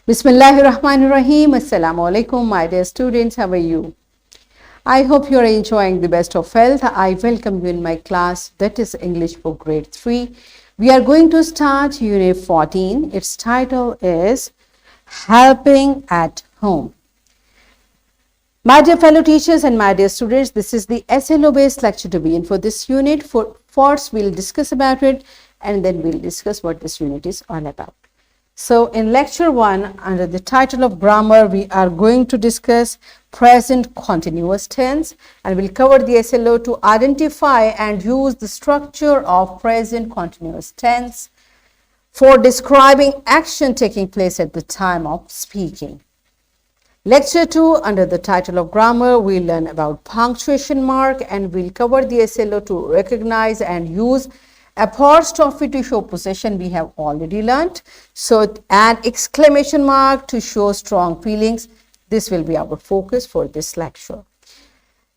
Bismillahirrahmanirrahim. Assalamu alaikum, my dear students. How are you? I hope you are enjoying the best of health. I welcome you in my class, that is English for grade 3. We are going to start unit 14. Its title is Helping at Home. My dear fellow teachers and my dear students, this is the SLO based lecture to be in for this unit. First, we'll discuss about it and then we'll discuss what this unit is all about. So in lecture 1, under the title of grammar, we are going to discuss present continuous tense, and we'll cover the SLO to identify and use the structure of present continuous tense for describing action taking place at the time of speaking. Lecture 2, under the title of grammar, we'll learn about punctuation mark, and we'll cover the SLO to recognize and use apostrophe to show possession, we have already learnt. So an exclamation mark to show strong feelings. This will be our focus for this lecture.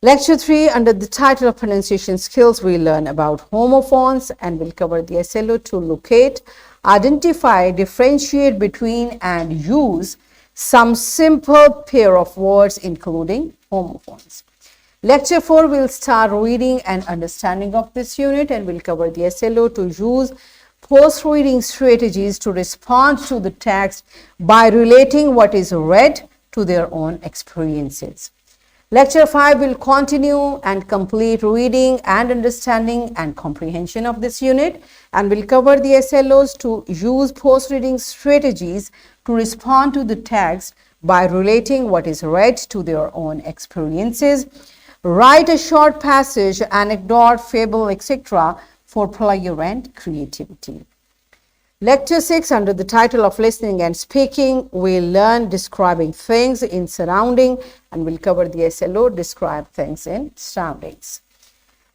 Lecture 3, under the title of pronunciation skills, we learn about homophones, and we'll cover the SLO to locate, identify, differentiate between and use some simple pair of words including homophones. Lecture 4 will start reading and understanding of this unit, and will cover the SLO to use post-reading strategies to respond to the text by relating what is read to their own experiences. Lecture 5 will continue and complete reading and understanding and comprehension of this unit, and will cover the SLOs to use post-reading strategies to respond to the text by relating what is read to their own experiences. Write a short passage, anecdote, fable, etc. for pleasure and creativity. Lecture 6, under the title of listening and speaking, we'll learn describing things in surrounding, and we'll cover the SLO, describe things in surroundings.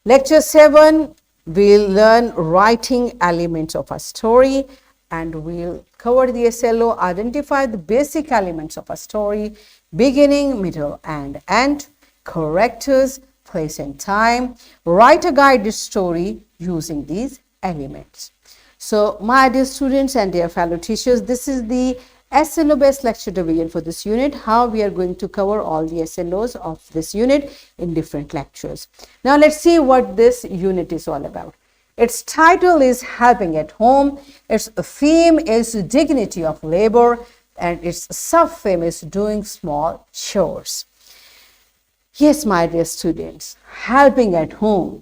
Lecture 7, we'll learn writing elements of a story, and we'll cover the SLO, identify the basic elements of a story, beginning, middle, and end, characters, place and time, write a guided story using these elements. So my dear students and dear fellow teachers, this is the SLO based lecture division for this unit, how we are going to cover all the SLOs of this unit in different lectures. Now let's see what this unit is all about. Its title is Helping at Home, its theme is dignity of labor, and its sub-theme is doing small chores. Yes, my dear students, helping at home,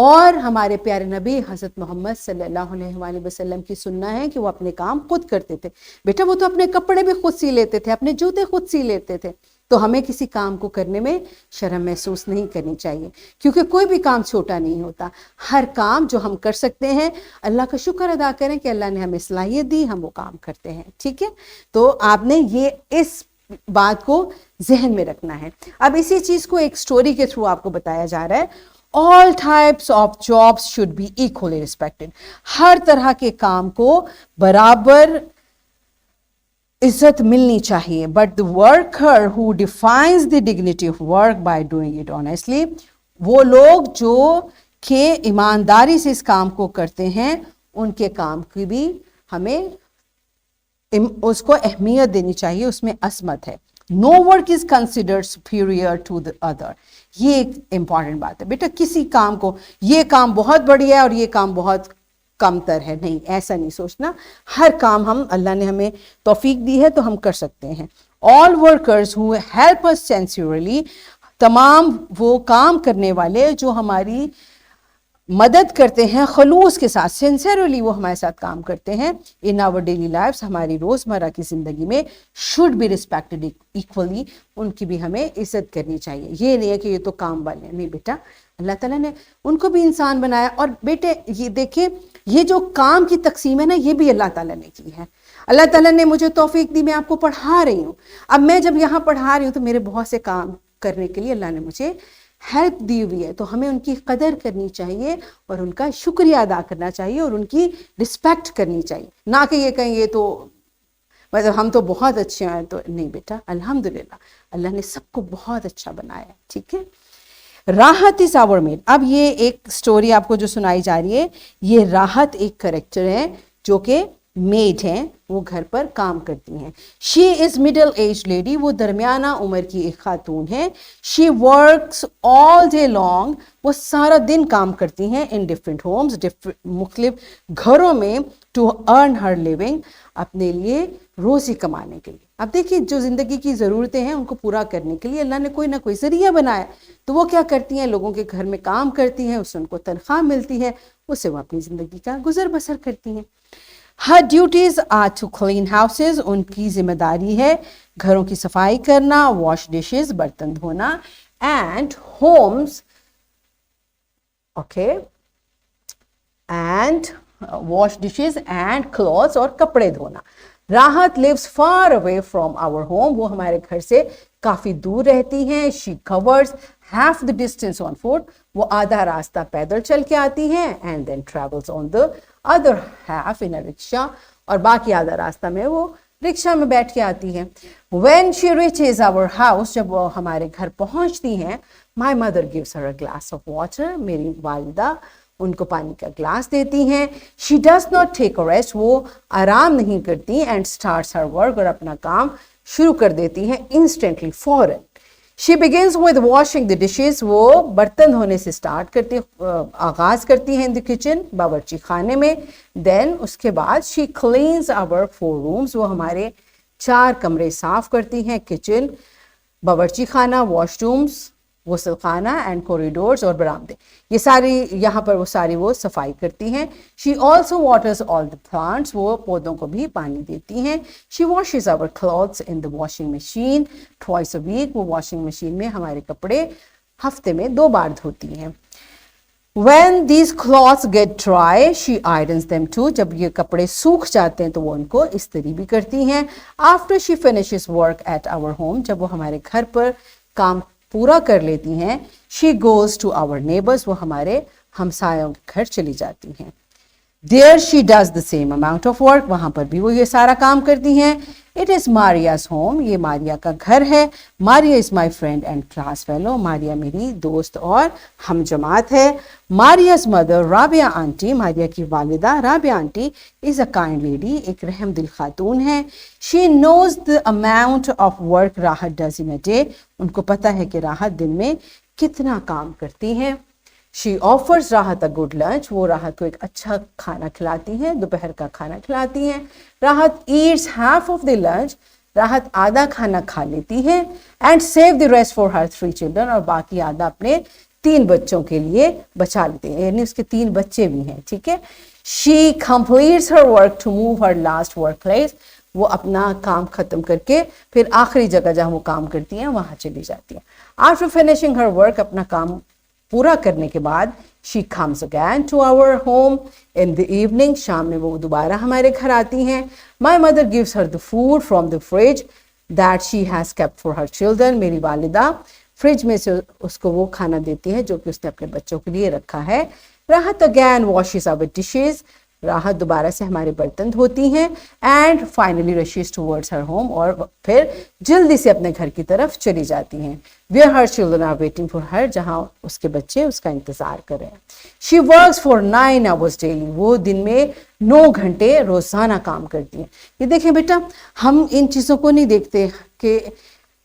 اور ہمارے پیارے نبی حضرت محمد صلی اللہ علیہ وآلہ وسلم کی سننا ہے کہ وہ اپنے کام خود کرتے تھے. بیٹا وہ تو اپنے کپڑے بھی خود سی لیتے تھے, اپنے جوتے خود سی لیتے تھے. تو ہمیں کسی کام کو کرنے میں شرم محسوس نہیں کرنی چاہیے, کیونکہ کوئی بھی کام چھوٹا نہیں ہوتا. ہر کام جو ہم کر سکتے ہیں, اللہ کا شکر ادا کریں کہ اللہ نے ہمیں صلاحیت دی, ہم وہ کام کرتے ہیں. ٹھیک ہے, تو آپ نے یہ اس بات کو ذہن میں رکھنا ہے. اب اسی چیز کو ایک سٹوری کے تھرو آپ کو بتایا جا رہا ہے. All types of jobs should be equally respected. ہر طرح کے کام کو برابر عزت ملنی چاہیے. But the worker who defines the dignity of work by doing it honestly, وہ لوگ جو کہ ایمانداری سے اس کام کو کرتے ہیں, ان کے کام کی بھی ہمیں اس کو اہمیت دینی چاہیے, اس میں عظمت ہے. No work is considered superior to the other. یہ ایک امپورٹنٹ بات ہے بیٹا. کسی کام کو یہ کام بہت بڑی ہے اور یہ کام بہت کم تر ہے, نہیں, ایسا نہیں سوچنا. ہر کام ہم, اللہ نے ہمیں توفیق دی ہے تو ہم کر سکتے ہیں. All workers who help us sincerely, تمام وہ کام کرنے والے جو ہماری مدد کرتے ہیں خلوص کے ساتھ, سنسیئرلی وہ ہمارے ساتھ کام کرتے ہیں, ان آور ڈیلی لائفس, ہماری روزمرہ کی زندگی میں, شوڈ بی ریسپیکٹڈ ایکولی, ان کی بھی ہمیں عزت کرنی چاہیے. یہ نہیں ہے کہ یہ تو کام والے ہیں, نہیں بیٹا, اللہ تعالیٰ نے ان کو بھی انسان بنایا. اور بیٹے یہ دیکھیں, یہ جو کام کی تقسیم ہے نا, یہ بھی اللہ تعالیٰ نے کی ہے. اللہ تعالیٰ نے مجھے توفیق دی, میں آپ کو پڑھا رہی ہوں. اب میں جب یہاں پڑھا رہی ہوں تو میرے بہت سے کام کرنے کے لیے اللہ نے مجھے ہیلپ دی ہوئی ہے, تو ہمیں ان کی قدر کرنی چاہیے اور ان کا شکریہ ادا کرنا چاہیے اور ان کی رسپیکٹ کرنی چاہیے. نہ کہ یہ کہیں یہ تو مطلب ہم تو بہت اچھے ہیں, تو نہیں بیٹا, الحمدللہ اللہ نے سب کو بہت اچھا بنایا ہے. ٹھیک ہے, راحت از آور میڈ. اب یہ ایک سٹوری آپ کو جو سنائی جا رہی ہے, یہ راحت ایک کریکٹر ہے جو کہ میڈ ہیں, وہ گھر پر کام کرتی ہیں. شی از مڈل ایج لیڈی, وہ درمیانہ عمر کی ایک خاتون ہے. She works all day long, وہ سارا دن کام کرتی ہیں. ان ڈفرینٹ ہومز, مختلف گھروں میں, ٹو ارن ہر لیونگ, اپنے لیے روزی کمانے کے لیے. اب دیکھیے, جو زندگی کی ضرورتیں ہیں ان کو پورا کرنے کے لیے اللہ نے کوئی نہ کوئی ذریعہ بنایا, تو وہ کیا کرتی ہیں, لوگوں کے گھر میں کام کرتی ہیں, اس سے ان کو تنخواہ ملتی ہے, اس سے وہ اپنی زندگی کا گزر بسر کرتی ہیں. Her duties are to clean houses, ان کی ذمہ داری ہے گھروں کی صفائی کرنا, wash dishes, برتن دھونا, and homes, okay, and wash dishes and clothes, اور کپڑے دھونا. راحت lives far away from our home, وہ ہمارے گھر سے کافی دور رہتی ہیں. She covers half the distance on foot, وہ آدھا راستہ پیدل چل کے آتی ہیں, and then travels on the other half in a rickshaw, اور باقی آدھا راستہ میں وہ رکشہ میں بیٹھ کے آتی ہیں. When she reaches our house, جب وہ ہمارے گھر پہنچتی ہیں, my mother gives her a glass of water, میری والدہ ان کو پانی کا گلاس دیتی ہیں. She does not take a rest, وہ آرام نہیں کرتی, and starts her work, اور اپنا کام شروع کر دیتی ہیں instantly, فوراً. She begins with washing the dishes, وہ برتن دھونے سے سٹارٹ کرتی, آغاز کرتی ہیں in the kitchen, باورچی خانے میں. Then اس کے بعد she cleans our 4 rooms, وہ ہمارے 4 کمرے صاف کرتی ہیں, کچن, باورچی خانہ, واش رومز, غسل خانہ, اینڈ کوریڈورز, اور برآمدے. یہ ساری یہاں پر وہ ساری وہ صفائی کرتی ہیں. She also waters all the plants, وہ پودوں کو بھی پانی دیتی ہیں. She washes our clothes in the washing machine twice a week, وہ واشنگ مشین میں ہمارے کپڑے ہفتے میں 2 بار دھوتی ہیں. When these clothes get dry, she irons them too, جب یہ کپڑے سوکھ جاتے ہیں تو وہ ان کو استری بھی کرتی ہیں. After she finishes work at our home, جب وہ ہمارے گھر پر کام پورا کر لیتی ہیں, she goes to our neighbors, وہ ہمارے ہمسایوں کے گھر چلی جاتی ہیں. There she does the same amount of work, وہاں پر بھی وہ یہ سارا کام کرتی ہیں. It is Maria's home, یہ ماریا کا گھر ہے. Maria is my friend and class fellow, ماریا میری دوست اور ہم جماعت ہے. Maria's mother, Rabia auntie, ماریا کی والدہ Rabia aunty, is a kind lady, ایک رحم دل خاتون ہے. She knows the amount of work Rahat does in a day, ان کو پتہ ہے کہ راحت دن میں کتنا کام کرتی ہیں. She offers Rahat a good lunch, وہ راحت کو ایک اچھا کھانا کھلاتی ہیں, دوپہر کا کھانا کھلاتی ہیں. راحت eats half of the lunch, راحت آدھا کھانا کھا لیتی ہے. And save the rest for her 3 children, اور باقی آدھا اپنے 3 بچوں کے لیے بچا لیتے ہیں, یعنی اس کے 3 بچے بھی ہیں, ٹھیک ہے. She completes her work to move her last workplace. وہ اپنا کام ختم کر کے پھر آخری جگہ جہاں وہ کام کرتی ہیں وہاں چلی جاتی ہیں. After finishing her work, اپنا کام پورا کرنے کے بعد, she comes again to our home in the evening. شام میں وہ دوبارہ ہمارے گھر آتی ہیں. My mother gives her the food from the fridge that she has kept for her children. میری والدہ فریج میں سے اس کو وہ کھانا دیتی ہے جو کہ اس نے اپنے بچوں کے لیے رکھا ہے. راحت again washes our dishes. راحت دوبارہ سے ہمارے برتن دھوتی ہیں. And finally rushes towards her home, اور پھر جلدی سے اپنے گھر کی طرف چلی جاتی ہیں. where her children are waiting for her. جہاں اس کے بچے اس کا انتظار کر رہے ہیں. she works for 9 hours daily. وہ دن میں 9 گھنٹے روزانہ کام کرتی ہیں. یہ دیکھیں بیٹا, ہم ان چیزوں کو نہیں دیکھتے کہ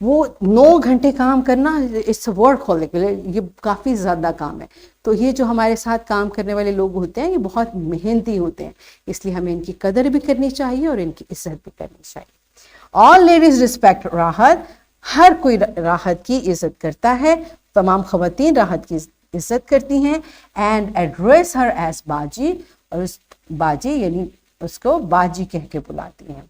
وہ 9 گھنٹے کام کرنا اس ورک ہونے کے لیے یہ کافی زیادہ کام ہے. تو یہ جو ہمارے ساتھ کام کرنے والے لوگ ہوتے ہیں یہ بہت محنتی ہوتے ہیں, اس لیے ہمیں ان کی قدر بھی کرنی چاہیے اور ان کی عزت بھی کرنی چاہیے. All ladies respect راحت. ہر کوئی راحت کی عزت کرتا ہے, تمام خواتین راحت کی عزت کرتی ہیں. And address her as باجی, اور اس باجی یعنی اس کو باجی کہہ کے بلاتی ہیں.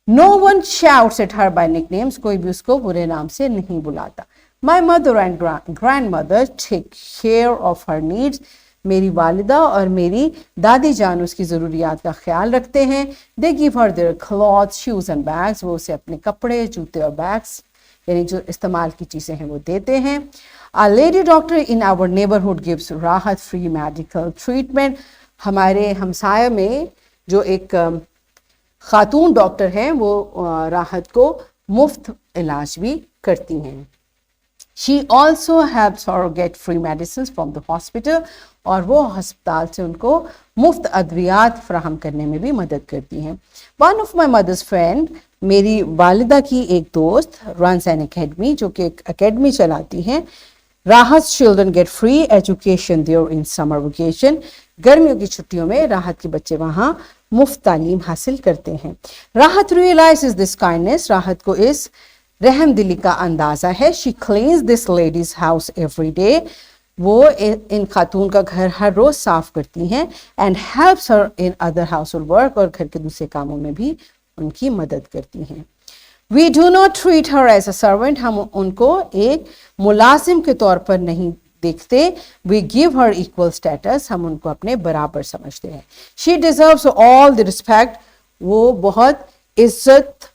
No one shouts at her by nicknames. کوئی بھی اس کو برے نام سے نہیں بلاتا. My mother and grandmother take care of her needs. میری والدہ اور میری دادی جان اس کی ضروریات کا خیال رکھتے ہیں. They give her their clothes, shoes and bags. وہ اسے اپنے کپڑے, جوتے اور بیگس یعنی جو استعمال کی چیزیں ہیں وہ دیتے ہیں. A lady doctor in our neighborhood gives Rahat free medical treatment. ہمارے ہمسایہ میں جو ایک خاتون ڈاکٹر ہیں وہ راحت کو مفت علاج بھی کرتی ہیں. She also helps her get free medicines from the hospital. اور وہ ہسپتال سے ان کو مفت ادویات فراہم کرنے میں بھی مدد کرتی ہیں. One of my mother's friend, میری والدہ کی ایک دوست, runs an academy, جو کہ ایک اکیڈمی چلاتی ہیں. راحت children get free education there in summer vacation. گرمیوں کی چھٹیوں میں راحت کے بچے وہاں مفت تعلیم حاصل کرتے ہیں. راحت realizes this kindness. راحت کو اس رحم دلی کا اندازہ ہے. She cleans this lady's house every day. وہ ان خاتون کا گھر ہر روز صاف کرتی ہیں. And helps her in other household work. اور گھر کے دوسرے کاموں میں بھی ان کی مدد کرتی ہیں. We do not treat her as a servant. ہم ان کو ایک ملازم کے طور پر نہیں دیکھتے. We give her equal status. ہم ان کو اپنے برابر سمجھتے ہیں. She deserves all the respect. وہ بہت عزت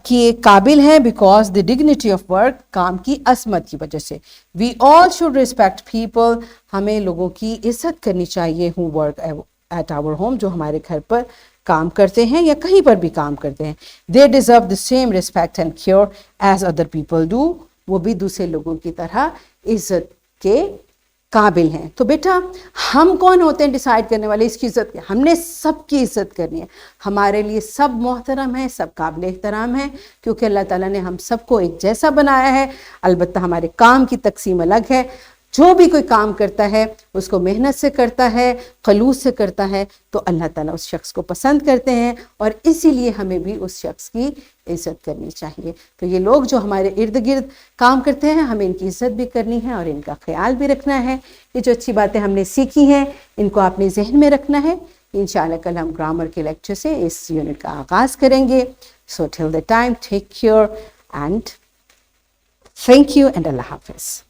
کی قابل ہیں because the dignity of work. کام کی عظمت کی وجہ سے. We all should respect people. ہمیں لوگوں کی عزت کرنی چاہیے who work at our home. جو ہمارے گھر پر کام کرتے ہیں یا کہیں پر بھی کام کرتے ہیں. They deserve the same respect and care as other people do. وہ بھی دوسرے لوگوں کی طرح عزت کے قابل ہیں. تو بیٹا ہم کون ہوتے ہیں ڈیسائیڈ کرنے والے اس کی عزت کی؟ ہم نے سب کی عزت کرنی ہے. ہمارے لیے سب محترم ہیں, سب قابل احترام ہیں, کیونکہ اللہ تعالیٰ نے ہم سب کو ایک جیسا بنایا ہے. البتہ ہمارے کام کی تقسیم الگ ہے. جو بھی کوئی کام کرتا ہے اس کو محنت سے کرتا ہے, خلوص سے کرتا ہے, تو اللہ تعالیٰ اس شخص کو پسند کرتے ہیں, اور اسی لیے ہمیں بھی اس شخص کی عزت کرنی چاہیے. تو یہ لوگ جو ہمارے ارد گرد کام کرتے ہیں ہمیں ان کی عزت بھی کرنی ہے اور ان کا خیال بھی رکھنا ہے. یہ جو اچھی باتیں ہم نے سیکھی ہیں ان کو اپنے ذہن میں رکھنا ہے. انشاءاللہ کل ہم گرامر کے لیکچر سے اس یونٹ کا آغاز کریں گے. So till the time, take care and thank you and Allah Hafiz.